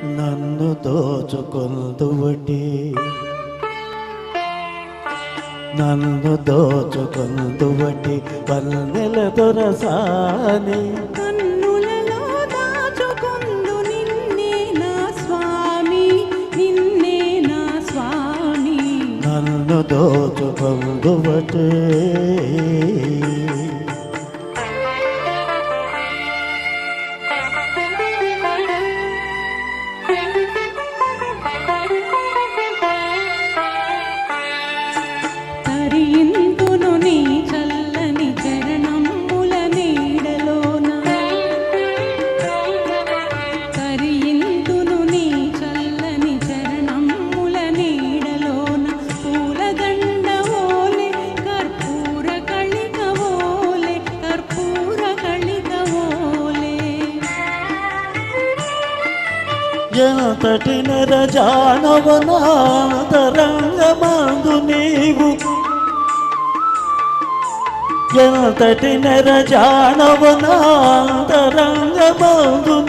నన్ను దోచుకొందువటి నన్ను దోచుకొందువటి వన్నెల దొరసాని కన్నులలో దాచుకొందు నిన్నే నా స్వామి నిన్నే నా స్వామి నన్ను దోచుకొందువటి తరింతును నీ చల్లని చరణముల నీడలోన తరింతును నీ చల్లని చరణముల నీడలోన పూలదండ ఓలే కర్పూర కళిక ఓలే కర్పూర కళిక ఓలే ఎంతటి నెరజానవనాతరంగమందు నీవు ఎంతటి నెరజానవనాతరంగమందు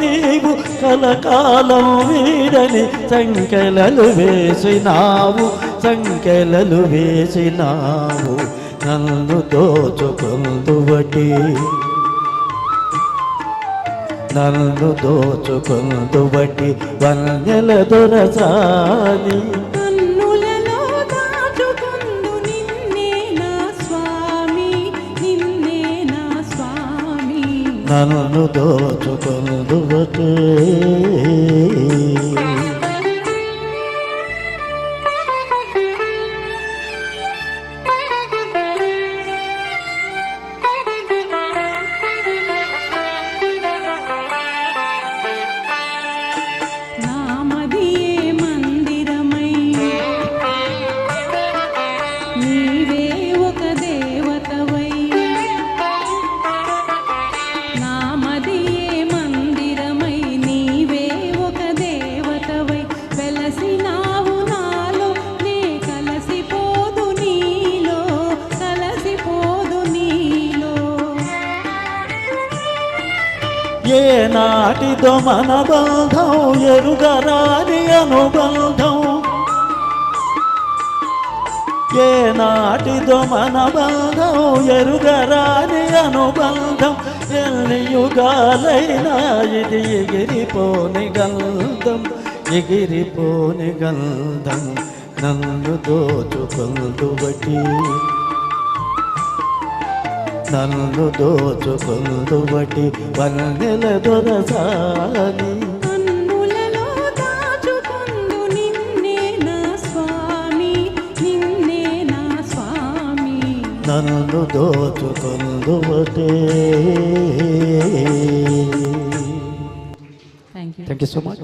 నీవు కలకాలం వీడని సంకెలలు వేసినావు సంకెలలు వేసినావు నన్ను దోచుకొందువటి నన్ను దోచుకొందువటి వన్నెల దొరసాని కన్నులలో దాచుకొందు నిన్నే నా స్వామి నిన్నే నా స్వామి నన్ను దోచుకొందువటి నీవే ఒక దేవతవై నా మదియే మందిరమై నీవే ఒక దేవతవై వెలసినావు నాలో నే కలసిపోదు నీలో కలసిపోదు నీలో ఏ నాటిదో మన బంధం ఎరుగరాని అనుబంధం ఏ నాటిదో మన బంధం ఎరుగరాని అనుబంధం ఎన్ని యుగాలైనా ఇది ఎగిరిపోని గంధం ఎగిరిపోని గంధం నన్ను దోచుకొందువటి నన్ను దోచుకొందువటి వన్నెల దొరసాని కన్నులలో దాచుకొందు నిన్నే నా స్వామి నిన్నే నా స్వామి నన్ను దోచుకొందువటి. Thank you thank you so much.